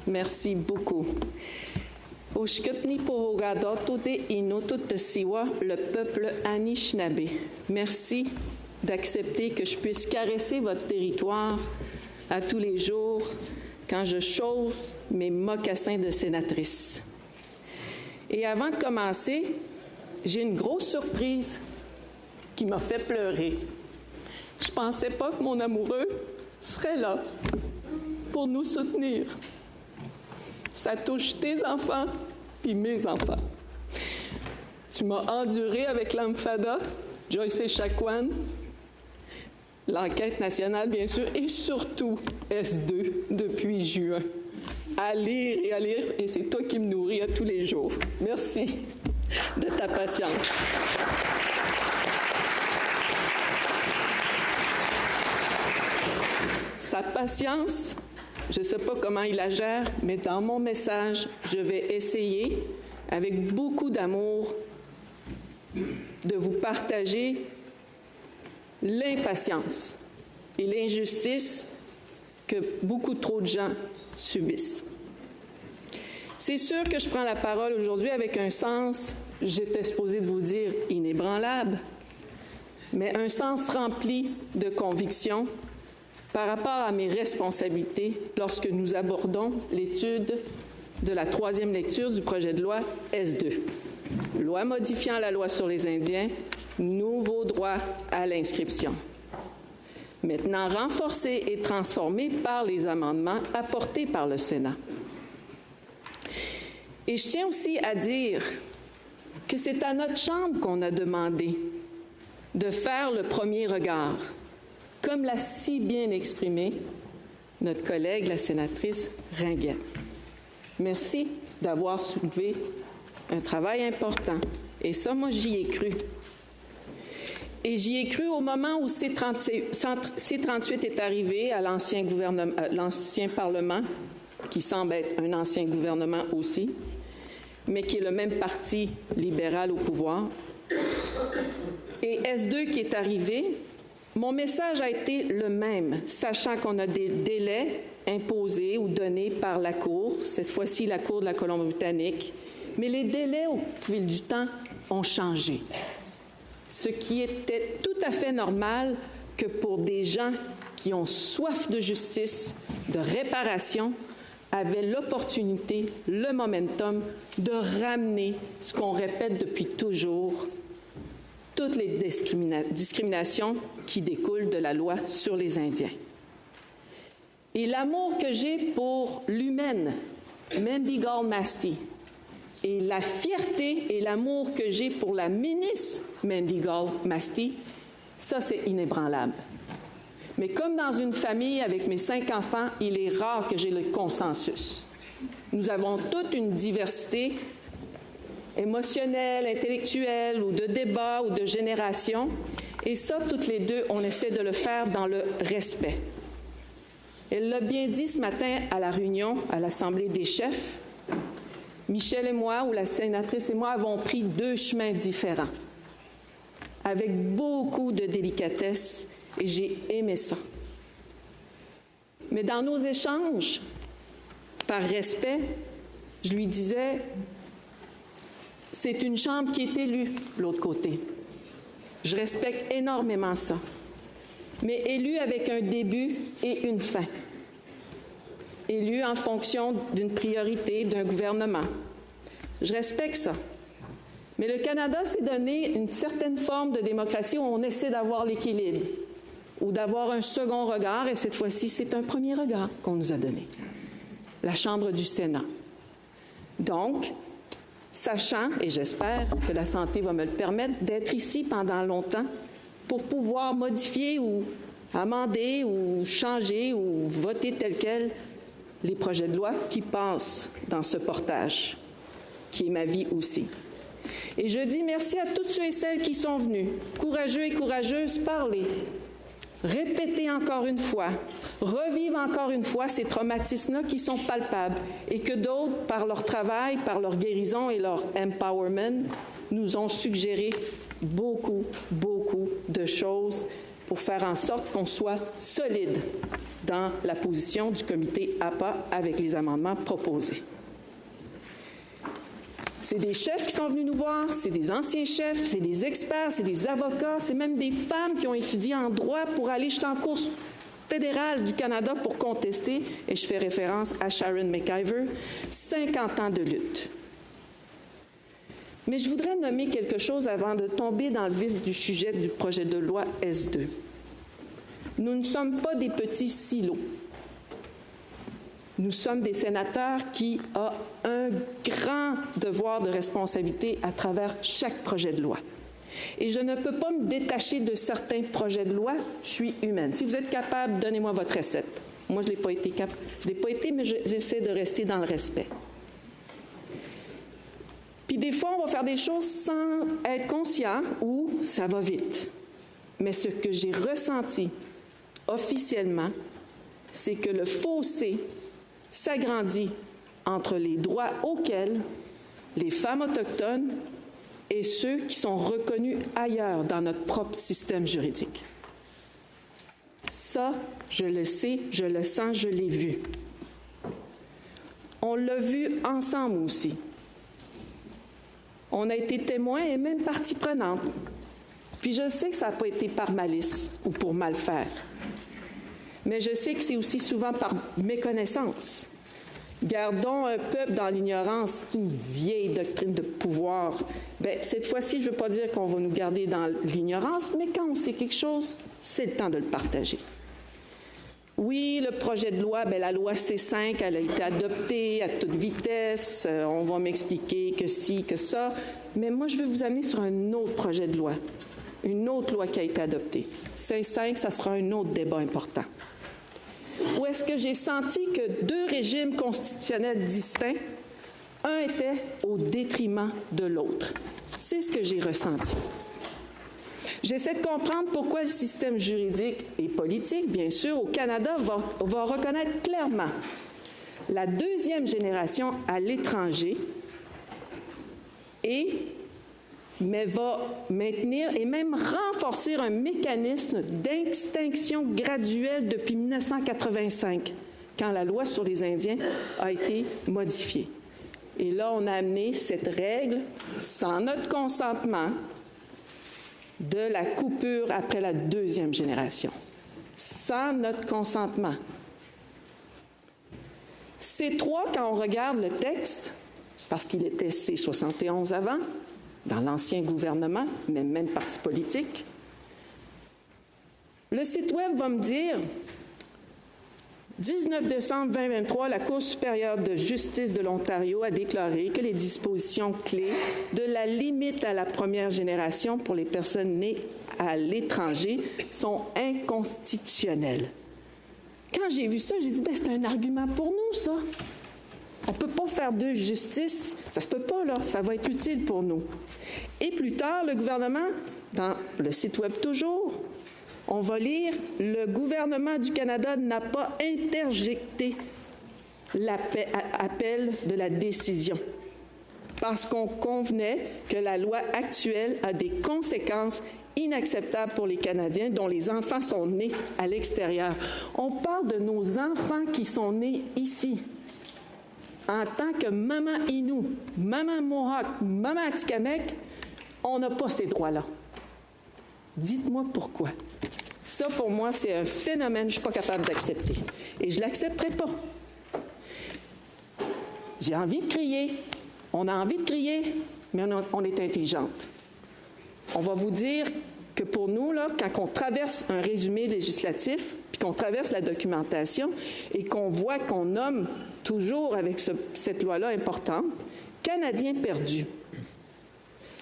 Merci beaucoup. Ushkutni Pohogadoto de Inotutesiwa, le peuple Anishinaabe. Merci d'accepter que je puisse caresser votre territoire à tous les jours quand je chausse mes mocassins de sénatrice. Et avant de commencer, j'ai une grosse surprise qui m'a fait pleurer. Je ne pensais pas que mon amoureux serait là pour nous soutenir. Ça touche tes enfants puis mes enfants. Tu m'as enduré avec l'Amfada, Joyce Echaquan, l'enquête nationale, bien sûr, et surtout S2 depuis juin. À lire, et c'est toi qui me nourris à tous les jours. Merci de ta patience. Sa patience, je ne sais pas comment il la gère, mais dans mon message, je vais essayer, avec beaucoup d'amour, de vous partager l'impatience et l'injustice que beaucoup trop de gens subissent. C'est sûr que je prends la parole aujourd'hui avec un sens, j'étais supposée de vous dire inébranlable, mais un sens rempli de conviction par rapport à mes responsabilités lorsque nous abordons l'étude de la troisième lecture du projet de loi S2. Loi modifiant la loi sur les Indiens, nouveau droit à l'inscription. Maintenant renforcé et transformé par les amendements apportés par le Sénat. Et je tiens aussi à dire que c'est à notre Chambre qu'on a demandé de faire le premier regard, comme l'a si bien exprimé notre collègue, la sénatrice Ringuette. Merci d'avoir soulevé un travail important. Et ça, moi, j'y ai cru. Et j'y ai cru au moment où C-38 est arrivé à l'ancien Parlement, qui semble être un ancien gouvernement aussi, mais qui est le même parti libéral au pouvoir. Et S2 qui est arrivé, mon message a été le même, sachant qu'on a des délais imposés ou donnés par la Cour, cette fois-ci la Cour de la Colombie-Britannique, mais les délais au fil du temps ont changé. Ce qui était tout à fait normal que pour des gens qui ont soif de justice, de réparation, avaient l'opportunité, le momentum de ramener ce qu'on répète depuis toujours, toutes les discriminations qui découlent de la loi sur les Indiens. Et l'amour que j'ai pour l'humaine, Mendigal Masti, et la fierté et l'amour que j'ai pour la ministre Mendigal Masti, ça, c'est inébranlable. Mais comme dans une famille avec mes 5 enfants, il est rare que j'ai le consensus. Nous avons toute une diversité émotionnelle, intellectuelle, ou de débat, ou de génération. Et ça, toutes les deux, on essaie de le faire dans le respect. Elle l'a bien dit ce matin à la réunion, à l'Assemblée des chefs. Michel et moi, ou la sénatrice et moi, avons pris 2 chemins différents, avec beaucoup de délicatesse, et j'ai aimé ça. Mais dans nos échanges, par respect, je lui disais, c'est une chambre qui est élue, l'autre côté. Je respecte énormément ça, mais élue avec un début et une fin. Élue en fonction d'une priorité d'un gouvernement. Je respecte ça. Mais le Canada s'est donné une certaine forme de démocratie où on essaie d'avoir l'équilibre ou d'avoir un second regard, et cette fois-ci, c'est un premier regard qu'on nous a donné. La Chambre du Sénat. Donc, sachant, et j'espère que la santé va me le permettre, d'être ici pendant longtemps pour pouvoir modifier ou amender ou changer ou voter tel quel les projets de loi qui passent dans ce portage, qui est ma vie aussi. Et je dis merci à tous ceux et celles qui sont venus, courageux et courageuses, parler, répéter encore une fois, revivre encore une fois ces traumatismes-là qui sont palpables et que d'autres, par leur travail, par leur guérison et leur empowerment, nous ont suggéré beaucoup de choses pour faire en sorte qu'on soit solide dans la position du comité APA avec les amendements proposés. C'est des chefs qui sont venus nous voir, c'est des anciens chefs, c'est des experts, c'est des avocats, c'est même des femmes qui ont étudié en droit pour aller jusqu'en Cour fédérale du Canada pour contester, et je fais référence à Sharon McIver, 50 ans de lutte. Mais je voudrais nommer quelque chose avant de tomber dans le vif du sujet du projet de loi S2. Nous ne sommes pas des petits silos. Nous sommes des sénateurs qui ont un grand devoir de responsabilité à travers chaque projet de loi. Et je ne peux pas me détacher de certains projets de loi. Je suis humaine. Si vous êtes capable, donnez-moi votre recette. Moi, je ne l'ai pas été capable. Je ne l'ai pas été, mais j'essaie de rester dans le respect. Puis des fois, on va faire des choses sans être conscient ou ça va vite. Mais ce que j'ai ressenti officiellement, c'est que le fossé s'agrandit entre les droits auxquels les femmes autochtones et ceux qui sont reconnus ailleurs dans notre propre système juridique. Ça, je le sais, je le sens, je l'ai vu. On l'a vu ensemble aussi. On a été témoins et même partie prenante. Puis je sais que ça n'a pas été par malice ou pour mal faire. Mais je sais que c'est aussi souvent par méconnaissance. Gardons un peuple dans l'ignorance, c'est une vieille doctrine de pouvoir. Bien, cette fois-ci, je ne veux pas dire qu'on va nous garder dans l'ignorance, mais quand on sait quelque chose, c'est le temps de le partager. Oui, le projet de loi, bien, la loi C5, elle a été adoptée à toute vitesse. On va m'expliquer que ci, que ça. Mais moi, je veux vous amener sur un autre projet de loi, une autre loi qui a été adoptée. C5, ça sera un autre débat important. Où est-ce que j'ai senti que deux régimes constitutionnels distincts, un était au détriment de l'autre. C'est ce que j'ai ressenti. J'essaie de comprendre pourquoi le système juridique et politique, bien sûr, au Canada, va reconnaître clairement la deuxième génération à l'étranger mais va maintenir et même renforcer un mécanisme d'extinction graduelle depuis 1985, quand la loi sur les Indiens a été modifiée. Et là, on a amené cette règle, sans notre consentement, de la coupure après la deuxième génération. Sans notre consentement. Ces trois, quand on regarde le texte, parce qu'il était C71 avant, dans l'ancien gouvernement, mais même parti politique. Le site Web va me dire, 19 décembre 2023, la Cour supérieure de justice de l'Ontario a déclaré que les dispositions clés de la limite à la première génération pour les personnes nées à l'étranger sont inconstitutionnelles. Quand j'ai vu ça, j'ai dit, bien, c'est un argument pour nous, ça. On ne peut pas faire de justice. Ça ne se peut pas, là. Ça va être utile pour nous. Et plus tard, le gouvernement, dans le site Web toujours, on va lire, le gouvernement du Canada n'a pas interjecté l'appel de la décision parce qu'on convenait que la loi actuelle a des conséquences inacceptables pour les Canadiens dont les enfants sont nés à l'extérieur. On parle de nos enfants qui sont nés ici. En tant que maman Innu, maman Mohawk, maman Atikamekw, on n'a pas ces droits-là. Dites-moi pourquoi. Ça, pour moi, c'est un phénomène que je ne suis pas capable d'accepter. Et je ne l'accepterai pas. J'ai envie de crier. On a envie de crier, mais on est intelligente. On va vous dire que pour nous, là, quand on traverse un résumé législatif, puis qu'on traverse la documentation et qu'on voit qu'on nomme toujours avec cette loi-là importante, Canadiens perdus.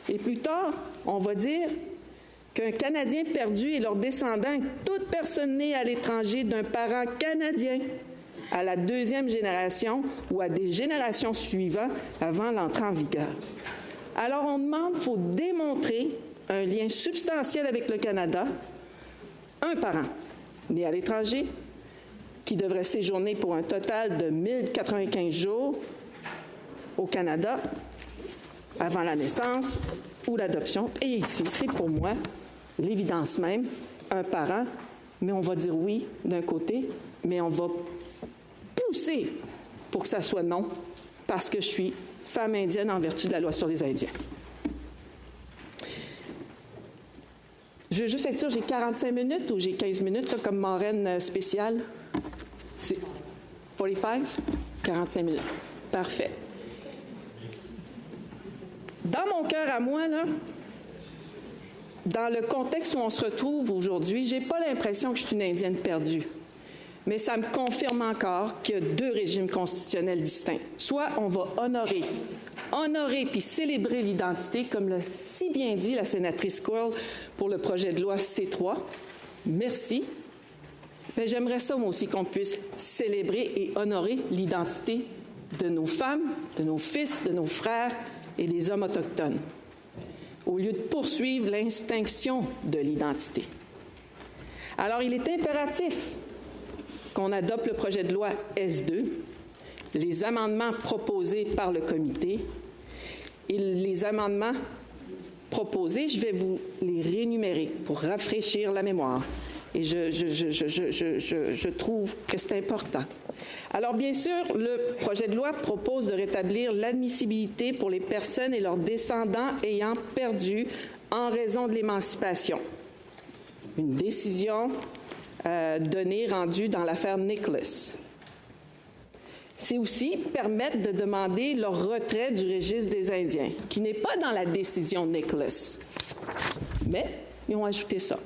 Et plus tard, on va dire qu'un Canadien perdu et leurs descendants est toute personne née à l'étranger d'un parent canadien à la deuxième génération ou à des générations suivantes avant l'entrée en vigueur. Alors, on demande, il faut démontrer un lien substantiel avec le Canada, un parent né à l'étranger qui devrait séjourner pour un total de 1095 jours au Canada avant la naissance ou l'adoption. Et ici, c'est pour moi l'évidence même, un parent, mais on va dire oui d'un côté, mais on va pousser pour que ça soit non, parce que je suis femme indienne en vertu de la loi sur les Indiens. Je veux juste être sûre, j'ai 45 minutes ou j'ai 15 minutes là, comme marraine spéciale? C'est 45? 45 minutes. Parfait. Dans mon cœur à moi, là, dans le contexte où on se retrouve aujourd'hui, je n'ai pas l'impression que je suis une Indienne perdue. Mais ça me confirme encore qu'il y a deux régimes constitutionnels distincts. Soit on va honorer puis célébrer l'identité, comme l'a si bien dit la sénatrice Squirrel pour le projet de loi C3. Merci. Mais j'aimerais ça, moi aussi, qu'on puisse célébrer et honorer l'identité de nos femmes, de nos fils, de nos frères et des hommes autochtones, au lieu de poursuivre l'extinction de l'identité. Alors, il est impératif qu'on adopte le projet de loi S2, les amendements proposés par le comité. Et les amendements proposés, je vais vous les réénumérer pour rafraîchir la mémoire. Et je trouve que c'est important. Alors, bien sûr, le projet de loi propose de rétablir l'admissibilité pour les personnes et leurs descendants ayant perdu en raison de l'émancipation. Une décision donnée, rendue dans l'affaire Nicholas. C'est aussi permettre de demander leur retrait du registre des Indiens, qui n'est pas dans la décision Nicholas. Mais ils ont ajouté ça.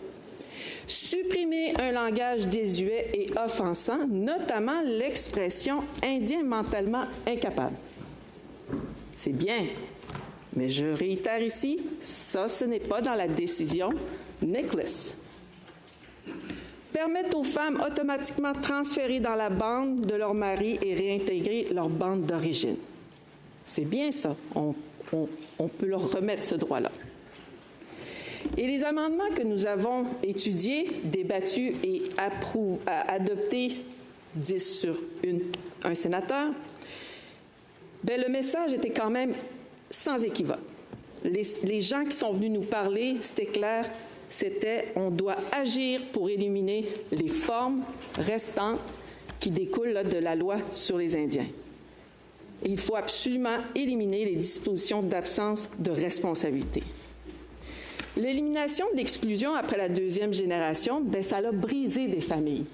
Supprimer un langage désuet et offensant, notamment l'expression « indien mentalement incapable ». C'est bien, mais je réitère ici, ça, ce n'est pas dans la décision Nicholas. Permettre aux femmes automatiquement transférées dans la bande de leur mari et réintégrer leur bande d'origine. C'est bien ça, on peut leur remettre ce droit-là. Et les amendements que nous avons étudiés, débattus et adoptés, 10 sur un sénateur, bien, le message était quand même sans équivoque. Les gens qui sont venus nous parler, c'était clair, c'était on doit agir pour éliminer les formes restantes qui découlent là, de la loi sur les Indiens. Et il faut absolument éliminer les dispositions d'absence de responsabilité. L'élimination d'exclusion après la deuxième génération, bien, ça a brisé des familles.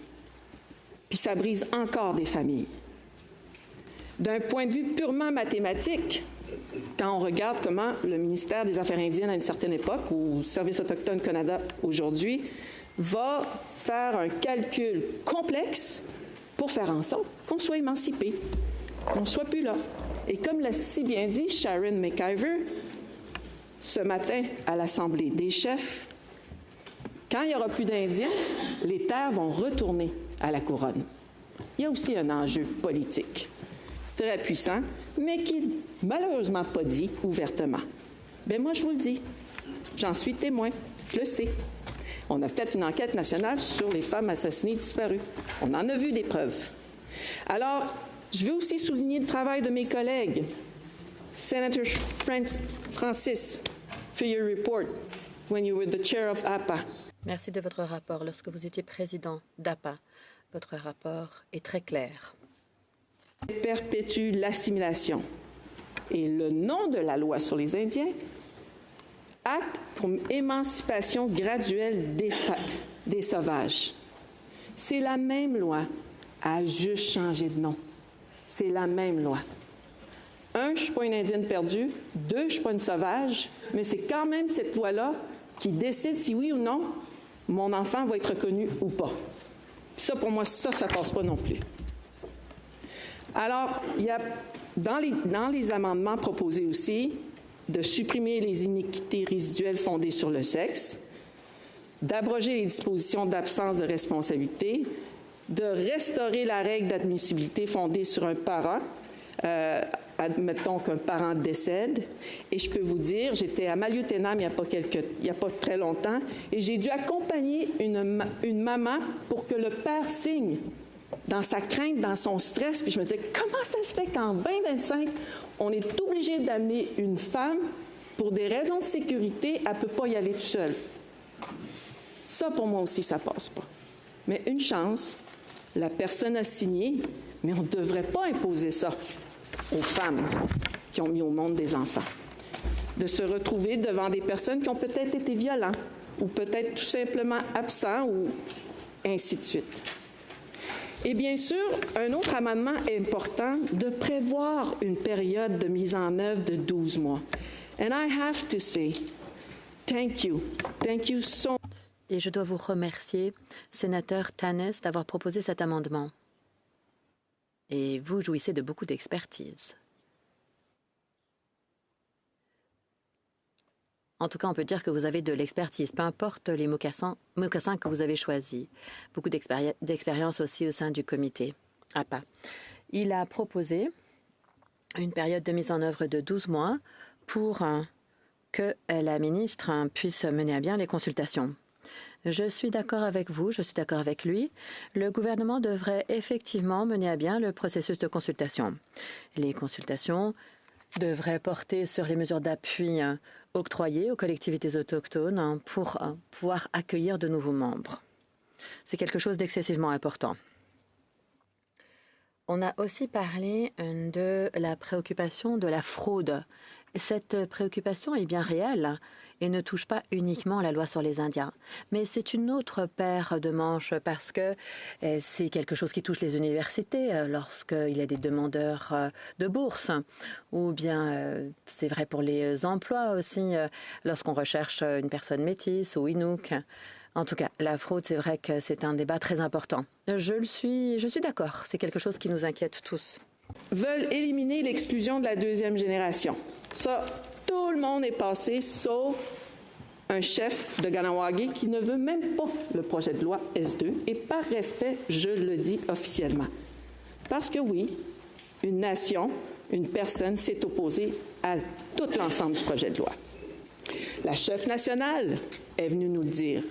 Puis ça brise encore des familles. D'un point de vue purement mathématique, quand on regarde comment le ministère des Affaires indiennes à une certaine époque, ou le Service autochtone Canada aujourd'hui, va faire un calcul complexe pour faire en sorte qu'on soit émancipé, qu'on ne soit plus là. Et comme l'a si bien dit Sharon McIver, ce matin à l'Assemblée des chefs, quand il n'y aura plus d'Indiens, les terres vont retourner à la couronne. Il y a aussi un enjeu politique très puissant, mais qui n'est malheureusement pas dit ouvertement. Bien, moi, je vous le dis, j'en suis témoin, je le sais. On a fait une enquête nationale sur les femmes assassinées disparues. On en a vu des preuves. Alors, je veux aussi souligner le travail de mes collègues. Senator Francis, for your report when you were the chair of APA. Merci de votre rapport. Lorsque vous étiez président d'APA, votre rapport est très clair. Perpétue l'assimilation. Et le nom de la loi sur les Indiens, Acte pour émancipation graduelle des sauvages. C'est la même loi, a juste changé de nom. C'est la même loi. 1, je ne suis pas une Indienne perdue. 2, je ne suis pas une sauvage. Mais c'est quand même cette loi-là qui décide si oui ou non mon enfant va être reconnu ou pas. Puis ça, pour moi, ça ne passe pas non plus. Alors, il y a dans les amendements proposés aussi de supprimer les iniquités résiduelles fondées sur le sexe, d'abroger les dispositions d'absence de responsabilité, de restaurer la règle d'admissibilité fondée sur un parent, admettons qu'un parent décède. Et je peux vous dire, j'étais à Maliotenam il n'y a pas très longtemps, et j'ai dû accompagner une maman pour que le père signe dans sa crainte, dans son stress. Puis je me disais, comment ça se fait qu'en 2025, on est obligé d'amener une femme pour des raisons de sécurité, elle ne peut pas y aller toute seule. Ça, pour moi aussi, ça ne passe pas. Mais une chance, La personne a signé, mais on ne devrait pas imposer ça aux femmes qui ont mis au monde des enfants. De se retrouver devant des personnes qui ont peut-être été violentes ou peut-être tout simplement absents ou ainsi de suite. Et bien sûr, un autre amendement important, de prévoir une période de mise en œuvre de 12 mois. And I have to say, thank you so much. Et je dois vous remercier, sénateur Tanness, d'avoir proposé cet amendement. Et vous jouissez de beaucoup d'expertise. En tout cas, on peut dire que vous avez de l'expertise, peu importe les mocassins que vous avez choisis. Beaucoup d'expérience aussi au sein du comité APA. Il a proposé une période de mise en œuvre de 12 mois pour que la ministre puisse mener à bien les consultations. Je suis d'accord avec vous, je suis d'accord avec lui. Le gouvernement devrait effectivement mener à bien le processus de consultation. Les consultations devraient porter sur les mesures d'appui octroyées aux collectivités autochtones pour pouvoir accueillir de nouveaux membres. C'est quelque chose d'excessivement important. On a aussi parlé de la préoccupation de la fraude. Cette préoccupation est bien réelle et ne touche pas uniquement la loi sur les Indiens. Mais c'est une autre paire de manches parce que c'est quelque chose qui touche les universités lorsqu'il y a des demandeurs de bourse. Ou bien c'est vrai pour les emplois aussi lorsqu'on recherche une personne métisse ou Inuk. En tout cas, la fraude, c'est vrai que c'est un débat très important. Je suis d'accord, c'est quelque chose qui nous inquiète tous. Veulent éliminer l'exclusion de la deuxième génération. Ça, tout le monde est passé, sauf un chef de Kahnawake qui ne veut même pas le projet de loi S2, et par respect, je le dis officiellement. Parce que oui, une nation, une personne s'est opposée à tout l'ensemble du projet de loi. La chef nationale est venue nous le dire.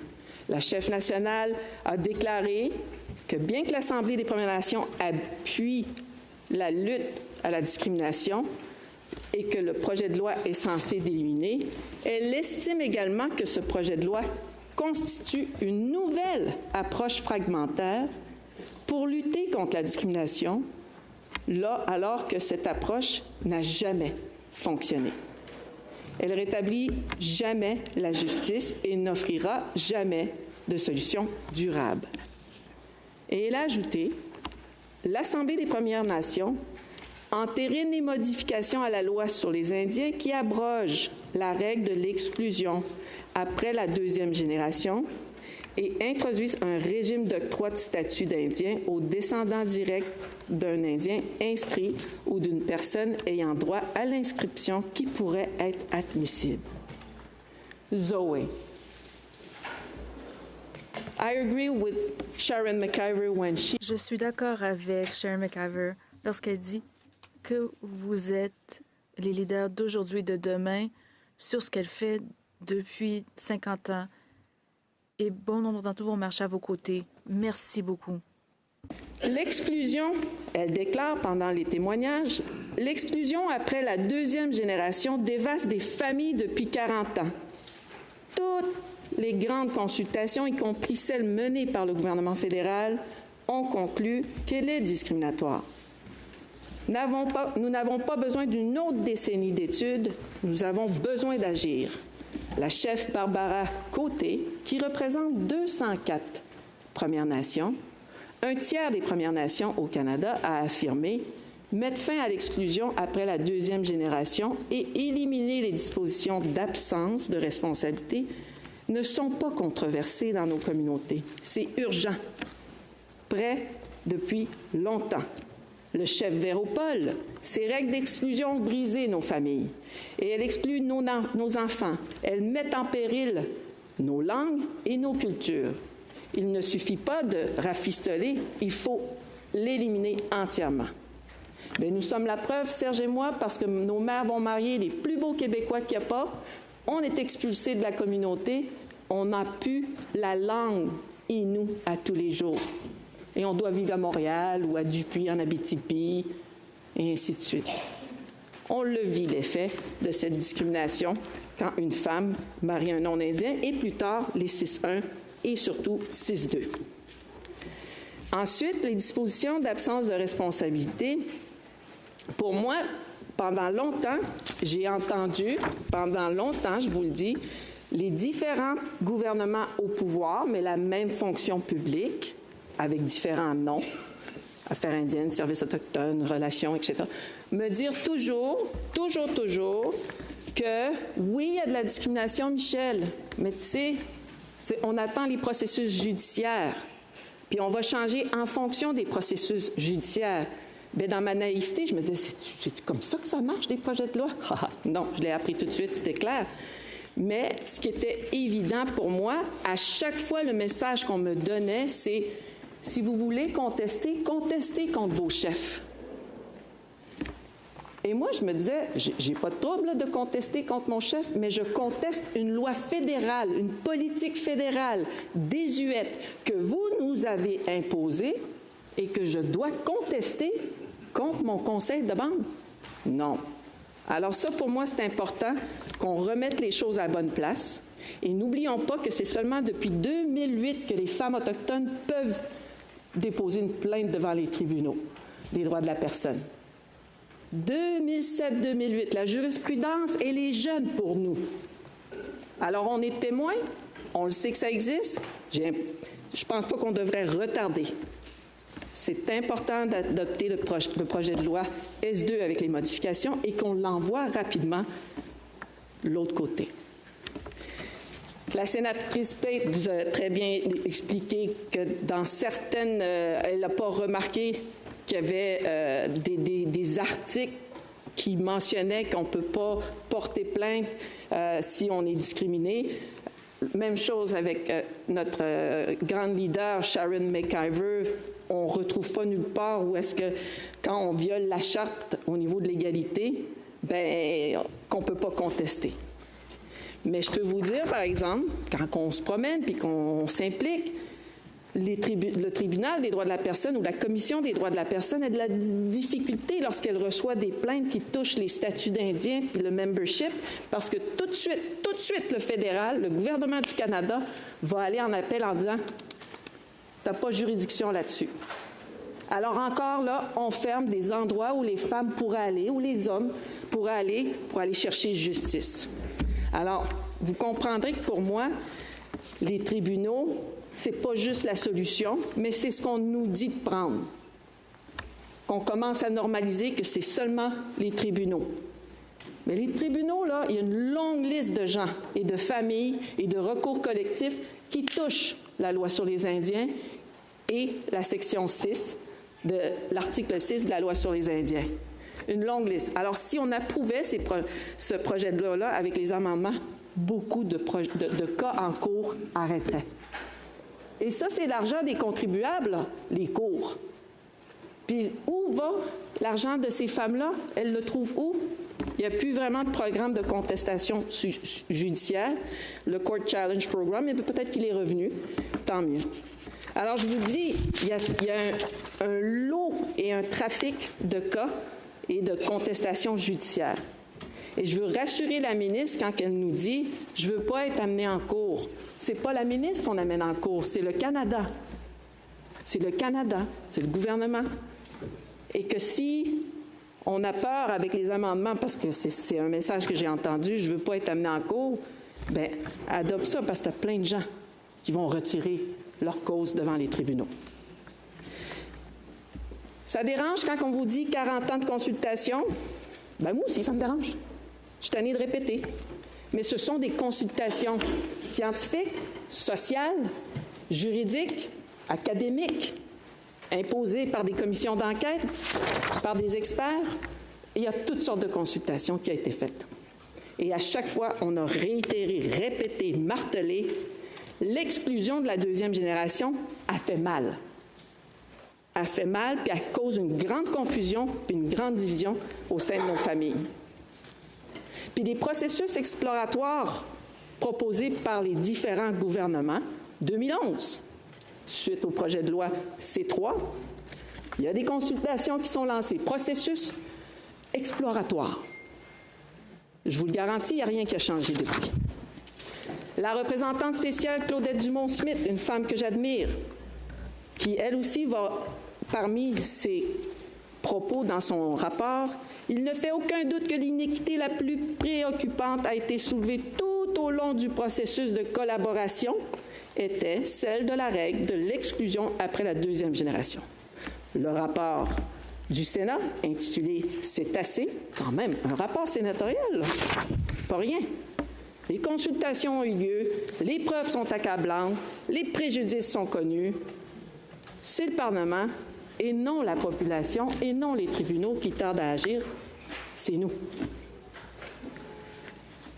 La chef nationale a déclaré que bien que l'Assemblée des Premières Nations appuie la lutte à la discrimination et que le projet de loi est censé d'éliminer, elle estime également que ce projet de loi constitue une nouvelle approche fragmentaire pour lutter contre la discrimination, là, alors que cette approche n'a jamais fonctionné. Elle rétablit jamais la justice et n'offrira jamais de solution durable. Et elle a ajouté, l'Assemblée des Premières Nations entérine les modifications à la loi sur les Indiens qui abrogent la règle de l'exclusion après la deuxième génération et introduisent un régime d'octroi de statut d'Indien aux descendants directs d'un Indien inscrit ou d'une personne ayant droit à l'inscription qui pourrait être admissible. Zoé. I agree with Sharon McIver when she... Je suis d'accord avec Sharon McIver lorsqu'elle dit que vous êtes les leaders d'aujourd'hui et de demain sur ce qu'elle fait depuis 50 ans. Et bon nombre d'entre vous vont marcher à vos côtés. Merci beaucoup. L'exclusion, elle déclare pendant les témoignages, l'exclusion après la deuxième génération dévaste des familles depuis 40 ans. Toutes les grandes consultations, y compris celles menées par le gouvernement fédéral, ont conclu qu'elle est discriminatoire. Nous n'avons pas besoin d'une autre décennie d'études, nous avons besoin d'agir. La chef Barbara Côté, qui représente 204 Premières Nations, un tiers des Premières Nations au Canada, a affirmé mettre fin à l'exclusion après la deuxième génération et éliminer les dispositions d'absence de responsabilité ne sont pas controversées dans nos communautés. C'est urgent. Prêt depuis longtemps. Le chef Véropol, ses règles d'exclusion ont brisé nos familles et elle exclut nos enfants. Elle met en péril nos langues et nos cultures. Il ne suffit pas de rafistoler, il faut l'éliminer entièrement. Bien, nous sommes la preuve, Serge et moi, parce que nos mères vont marier les plus beaux Québécois qu'il n'y a pas. On est expulsés de la communauté, on n'a plus la langue Innu à tous les jours. Et on doit vivre à Montréal ou à Dupuis, en Abitibi, et ainsi de suite. On le vit, l'effet de cette discrimination quand une femme marie un non-indien et plus tard les 6-1 et surtout 6-2. Ensuite, les dispositions d'absence de responsabilité. Pour moi, pendant longtemps, j'ai entendu, je vous le dis, les différents gouvernements au pouvoir, mais la même fonction publique, avec différents noms, Affaires indiennes, services autochtones, relations, etc., me dire toujours que oui, il y a de la discrimination, Michel, mais tu sais, on attend les processus judiciaires, puis on va changer en fonction des processus judiciaires. Bien, dans ma naïveté, je me disais, c'est comme ça que ça marche, des projets de loi? Non, je l'ai appris tout de suite, c'était clair. Mais ce qui était évident pour moi, à chaque fois, le message qu'on me donnait, c'est si vous voulez contester, contestez contre vos chefs. Et moi, je me disais, j'ai pas de trouble de contester contre mon chef, mais je conteste une loi fédérale, une politique fédérale désuète que vous nous avez imposée et que je dois contester contre mon conseil de bande. Non. Alors ça, pour moi, c'est important qu'on remette les choses à la bonne place. Et n'oublions pas que c'est seulement depuis 2008 que les femmes autochtones peuvent déposer une plainte devant les tribunaux des droits de la personne. 2007-2008, la jurisprudence, elle est jeune pour nous. Alors, on est témoin, on le sait que ça existe. Je ne pense pas qu'on devrait retarder. C'est important d'adopter le projet de loi S2 avec les modifications et qu'on l'envoie rapidement de l'autre côté. La sénatrice Pate vous a très bien expliqué que dans certaines, elle n'a pas remarqué qu'il y avait des articles qui mentionnaient qu'on ne peut pas porter plainte si on est discriminé. Même chose avec notre grande leader, Sharon McIver. On ne retrouve pas nulle part où est-ce que, quand on viole la charte au niveau de l'égalité, bien, qu'on ne peut pas contester. Mais je peux vous dire, par exemple, quand on se promène puis qu'on s'implique, le tribunal des droits de la personne ou la commission des droits de la personne a de la difficulté lorsqu'elle reçoit des plaintes qui touchent les statuts d'Indiens et le membership, parce que tout de suite, le fédéral, le gouvernement du Canada va aller en appel en disant « t'as pas juridiction là-dessus ». Alors encore là, on ferme des endroits où les femmes pourraient aller, où les hommes pourraient aller pour aller chercher justice. Alors, vous comprendrez que pour moi, les tribunaux, c'est pas juste la solution, mais c'est ce qu'on nous dit de prendre. Qu'on commence à normaliser que c'est seulement les tribunaux. Mais les tribunaux, là, il y a une longue liste de gens et de familles et de recours collectifs qui touchent la loi sur les Indiens et la section 6 de l'article 6 de la loi sur les Indiens. Une longue liste. Alors, si on approuvait ce projet de loi-là avec les amendements, beaucoup de cas en cours arrêteraient. Et ça, c'est l'argent des contribuables, là, les cours. Puis, où va l'argent de ces femmes-là? Elles le trouvent où? Il n'y a plus vraiment de programme de contestation judiciaire, le Court Challenge Program, mais peut-être qu'il est revenu. Tant mieux. Alors, je vous dis, il y a un lot et un trafic de cas et de contestation judiciaire. Et je veux rassurer la ministre quand elle nous dit « je ne veux pas être amenée en cours ». Ce n'est pas la ministre qu'on amène en cours, c'est le Canada. C'est le Canada, c'est le gouvernement. Et que si on a peur avec les amendements, parce que c'est un message que j'ai entendu, je ne veux pas être amenée en cours, bien, adopte ça, parce que tu as plein de gens qui vont retirer leur cause devant les tribunaux. Ça dérange quand on vous dit 40 ans de consultation? Bien, moi aussi, ça me dérange. Je suis tannée de répéter. Mais ce sont des consultations scientifiques, sociales, juridiques, académiques, imposées par des commissions d'enquête, par des experts. Et il y a toutes sortes de consultations qui ont été faites. Et à chaque fois, on a réitéré, répété, martelé, l'exclusion de la deuxième génération a fait mal. A fait mal, puis elle cause une grande confusion, puis une grande division au sein de nos familles. Puis des processus exploratoires proposés par les différents gouvernements, 2011, suite au projet de loi C3, il y a des consultations qui sont lancées. Processus exploratoire. Je vous le garantis, il n'y a rien qui a changé depuis. La représentante spéciale Claudette Dumont-Smith, une femme que j'admire, qui, elle aussi, va, parmi ses propos dans son rapport, il ne fait aucun doute que l'iniquité la plus préoccupante a été soulevée tout au long du processus de collaboration, était celle de la règle de l'exclusion après la deuxième génération. Le rapport du Sénat, intitulé « C'est assez », quand même, un rapport sénatorial, c'est pas rien. Les consultations ont eu lieu, les preuves sont accablantes, les préjudices sont connus. C'est le Parlement et non la population et non les tribunaux qui tardent à agir, c'est nous.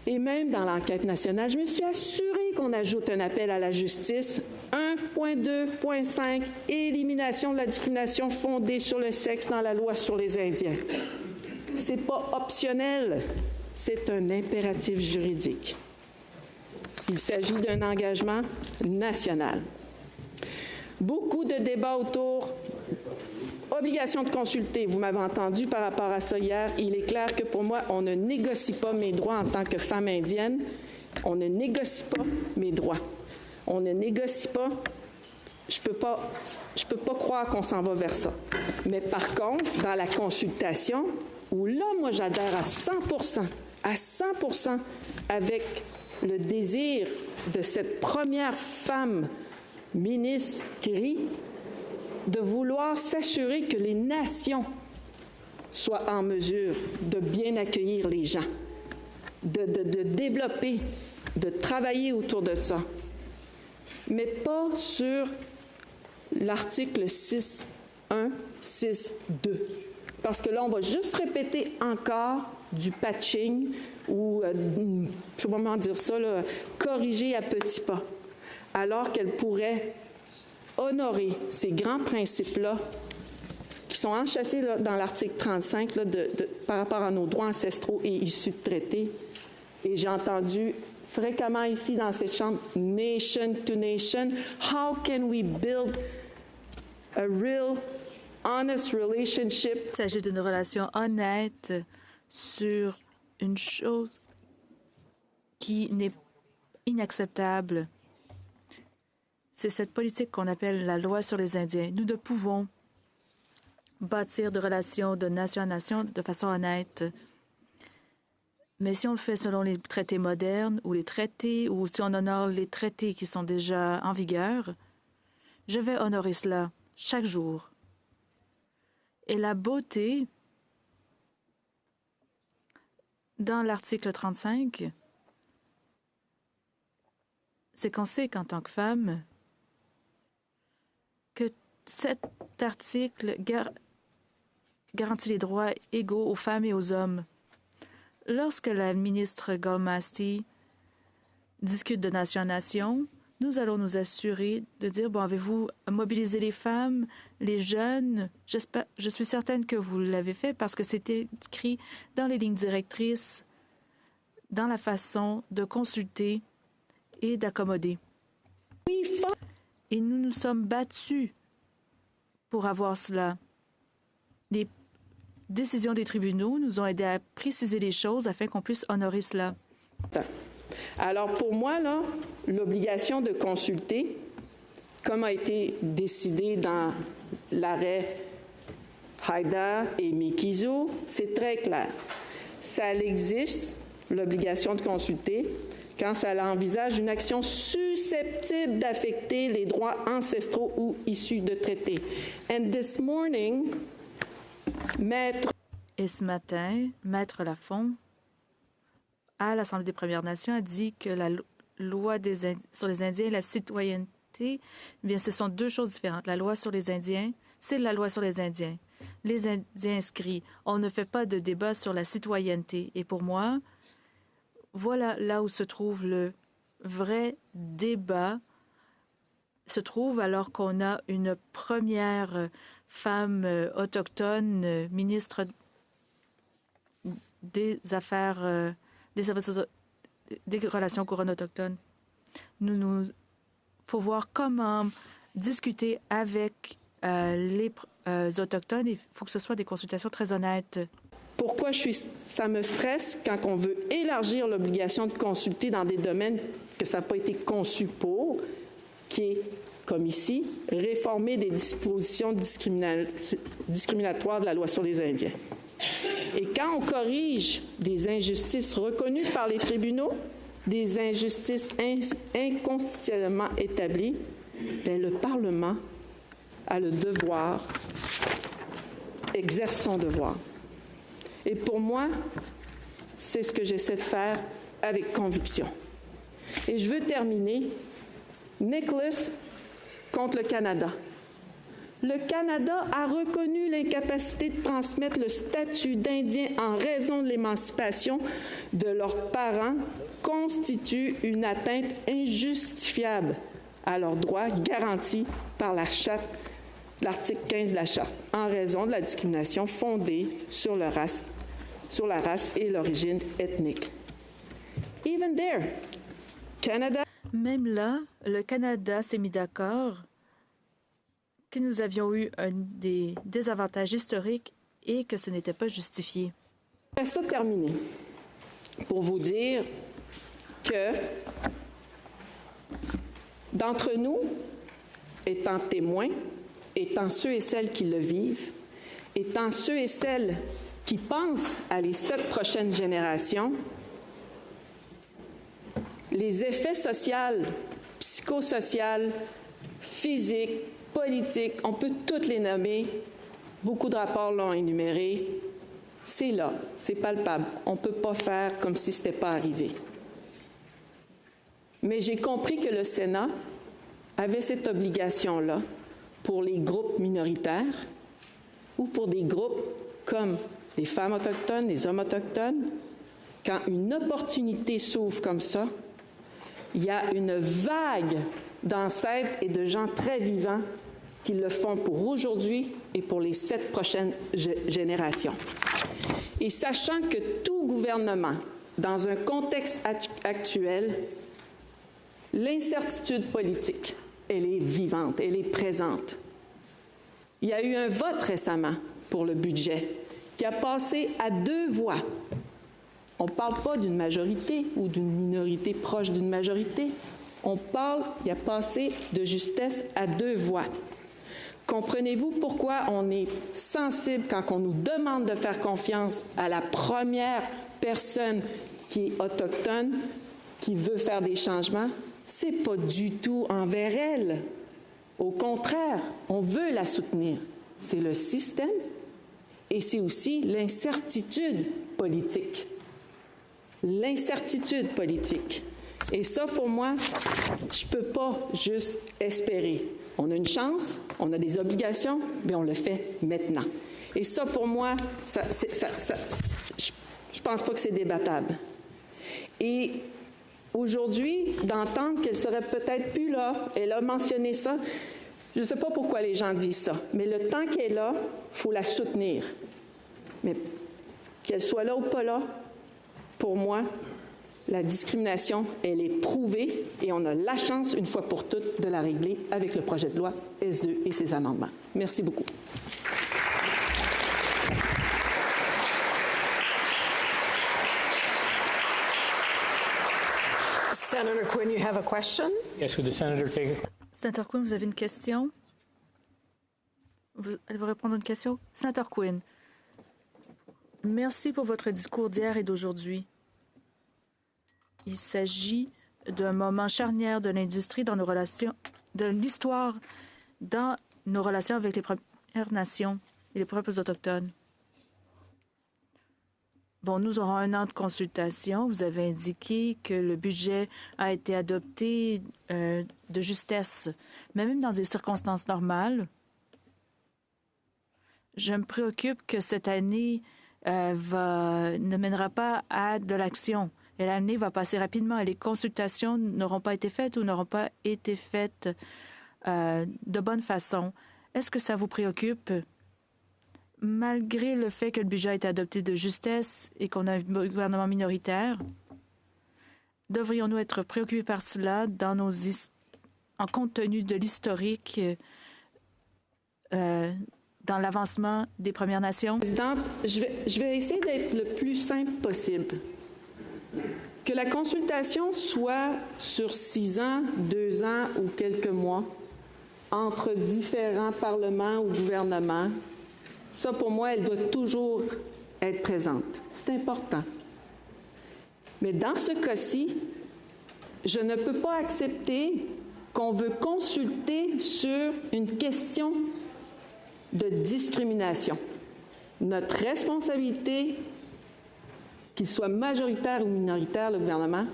Et même dans l'enquête nationale, je me suis assurée qu'on ajoute un appel à la justice 1.2.5, élimination de la discrimination fondée sur le sexe dans la loi sur les Indiens. C'est pas optionnel, c'est un impératif juridique. Il s'agit d'un engagement national. Beaucoup de débats autour obligation de consulter. Vous m'avez entendu par rapport à ça hier. Il est clair que pour moi, on ne négocie pas mes droits en tant que femme indienne. On ne négocie pas mes droits. On ne négocie pas. Je peux pas croire qu'on s'en va vers ça. Mais par contre, dans la consultation, où là, moi, j'adhère à 100% avec le désir de cette première femme ministre Kiri, de vouloir s'assurer que les nations soient en mesure de bien accueillir les gens, de développer, de travailler autour de ça, mais pas sur l'article 6.1, 6.2. Parce que là, on va juste répéter encore du patching ou, comment dire ça, là, corriger à petits pas, alors qu'elle pourrait honorer ces grands principes-là qui sont enchâssés là, dans l'article 35 là, par rapport à nos droits ancestraux et issus de traités. Et j'ai entendu fréquemment ici dans cette chambre, nation to nation, how can we build a real, honest relationship? Il s'agit d'une relation honnête sur une chose qui n'est inacceptable. C'est cette politique qu'on appelle la loi sur les Indiens. Nous ne pouvons bâtir de relations de nation à nation de façon honnête. Mais si on le fait selon les traités modernes ou les traités, ou si on honore les traités qui sont déjà en vigueur, je vais honorer cela chaque jour. Et la beauté, dans l'article 35, c'est qu'on sait qu'en tant que femme, que cet article garantit les droits égaux aux femmes et aux hommes. Lorsque la ministre Galmasti discute de nation à nation, nous allons nous assurer de dire, bon, avez-vous mobilisé les femmes, les jeunes? Je suis certaine que vous l'avez fait parce que c'était écrit dans les lignes directrices, dans la façon de consulter et d'accommoder. Et nous nous sommes battus pour avoir cela. Les décisions des tribunaux nous ont aidés à préciser les choses afin qu'on puisse honorer cela. Alors pour moi, là, l'obligation de consulter, comme a été décidé dans l'arrêt Haïda et Mikizo, c'est très clair. Ça existe, l'obligation de consulter, quand ça envisage une action susceptible d'affecter les droits ancestraux ou issus de traités. And this morning, Et ce matin, Maître Lafont, à l'Assemblée des Premières Nations, a dit que la loi sur les Indiens et la citoyenneté, eh bien, ce sont deux choses différentes. La loi sur les Indiens, c'est la loi sur les Indiens. Les Indiens inscrits, on ne fait pas de débat sur la citoyenneté. Et pour moi, voilà là où se trouve le vrai débat, se trouve alors qu'on a une première femme autochtone, ministre des Affaires, des relations couronnes autochtones. Il faut voir comment discuter avec les Autochtones. Il faut que ce soit des consultations très honnêtes. Pourquoi ça me stresse quand on veut élargir l'obligation de consulter dans des domaines que ça n'a pas été conçu pour, qui est comme ici, réformer des dispositions discriminatoires de la loi sur les Indiens. Et quand on corrige des injustices reconnues par les tribunaux, des injustices inconstitutionnellement établies, bien, le Parlement a le devoir, exerce son devoir. Et pour moi, c'est ce que j'essaie de faire avec conviction. Et je veux terminer. Nicholas contre le Canada. Le Canada a reconnu l'incapacité de transmettre le statut d'Indien en raison de l'émancipation de leurs parents constitue une atteinte injustifiable à leurs droits garantis par la Charte, l'article 15 de la Charte, en raison de la discrimination fondée sur la race et l'origine ethnique. Even there, Canada. Même là, le Canada s'est mis d'accord que nous avions eu des désavantages historiques et que ce n'était pas justifié. Je vais ça terminer pour vous dire que d'entre nous, étant témoins, étant ceux et celles qui le vivent, étant ceux et celles qui pensent à les 7 prochaines générations, les effets sociaux, psychosociaux, physiques, politiques, on peut toutes les nommer, beaucoup de rapports l'ont énuméré, c'est là, c'est palpable. On ne peut pas faire comme si ce n'était pas arrivé. Mais j'ai compris que le Sénat avait cette obligation-là pour les groupes minoritaires ou pour des groupes comme les femmes autochtones, les hommes autochtones. Quand une opportunité s'ouvre comme ça, il y a une vague d'ancêtres et de gens très vivants qui le font pour aujourd'hui et pour les 7 prochaines générations. Et sachant que tout gouvernement, dans un contexte actuel, l'incertitude politique, elle est vivante, elle est présente. Il y a eu un vote récemment pour le budget qui a passé à 2 voix. On ne parle pas d'une majorité ou d'une minorité proche d'une majorité. On parle, il a passé de justesse à 2 voix. Comprenez-vous pourquoi on est sensible quand on nous demande de faire confiance à la première personne qui est autochtone, qui veut faire des changements? C'est pas du tout envers elle. Au contraire, on veut la soutenir. C'est le système et c'est aussi l'incertitude politique. L'incertitude politique. Et ça, pour moi, je ne peux pas juste espérer. On a une chance, on a des obligations, mais on le fait maintenant. Et ça, pour moi, je ne pense pas que c'est débattable. Et aujourd'hui, d'entendre qu'elle serait peut-être plus là, elle a mentionné ça, je ne sais pas pourquoi les gens disent ça, mais le temps qu'elle est là, il faut la soutenir. Mais qu'elle soit là ou pas là, pour moi, la discrimination, elle est prouvée et on a la chance, une fois pour toutes, de la régler avec le projet de loi S2 et ses amendements. Merci beaucoup. Senator Quinn, you have a question? Yes, would the senator take it? Sénateur Quinn, vous avez une question? Allez-vous répondre à une question? Sénateur Quinn, merci pour votre discours d'hier et d'aujourd'hui. Il s'agit d'un moment charnière de l'industrie dans nos relations, de l'histoire dans nos relations avec les Premières Nations et les peuples autochtones. Bon, nous aurons 1 an de consultation. Vous avez indiqué que le budget a été adopté de justesse, mais même dans des circonstances normales. Je me préoccupe que cette année ne mènera pas à de l'action. Et l'année va passer rapidement et les consultations n'auront pas été faites ou n'auront pas été faites de bonne façon. Est-ce que ça vous préoccupe? Malgré le fait que le budget a été adopté de justesse et qu'on a un gouvernement minoritaire, devrions-nous être préoccupés par cela en compte tenu de l'historique dans l'avancement des Premières Nations? Présidente, je vais essayer d'être le plus simple possible. Que la consultation soit sur 6 ans, 2 ans ou quelques mois, entre différents parlements ou gouvernements, ça, pour moi, elle doit toujours être présente. C'est important. Mais dans ce cas-ci, je ne peux pas accepter qu'on veut consulter sur une question de discrimination. Notre responsabilité, qu'il soit majoritaire ou minoritaire, le gouvernement,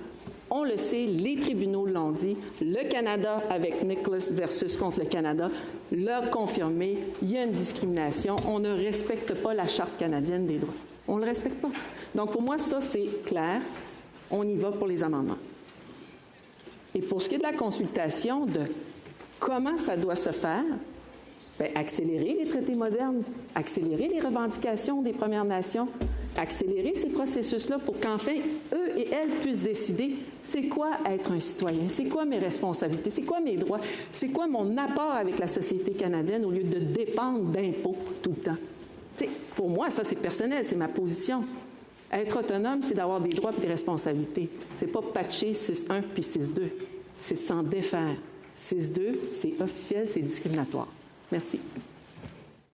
on le sait, les tribunaux l'ont dit, le Canada avec Nicholas versus contre le Canada l'a confirmé, il y a une discrimination, on ne respecte pas la Charte canadienne des droits. On ne le respecte pas. Donc pour moi, ça c'est clair, on y va pour les amendements. Et pour ce qui est de la consultation, de comment ça doit se faire, bien, accélérer les traités modernes, accélérer les revendications des Premières Nations, accélérer ces processus-là pour qu'enfin, eux et elles puissent décider c'est quoi être un citoyen, c'est quoi mes responsabilités, c'est quoi mes droits, c'est quoi mon apport avec la société canadienne au lieu de dépendre d'impôts tout le temps. T'sais, pour moi, ça, c'est personnel, c'est ma position. Être autonome, c'est d'avoir des droits et des responsabilités. C'est pas patcher 6.1 puis 6.2. C'est de s'en défaire. 6.2, c'est officiel, c'est discriminatoire. Merci.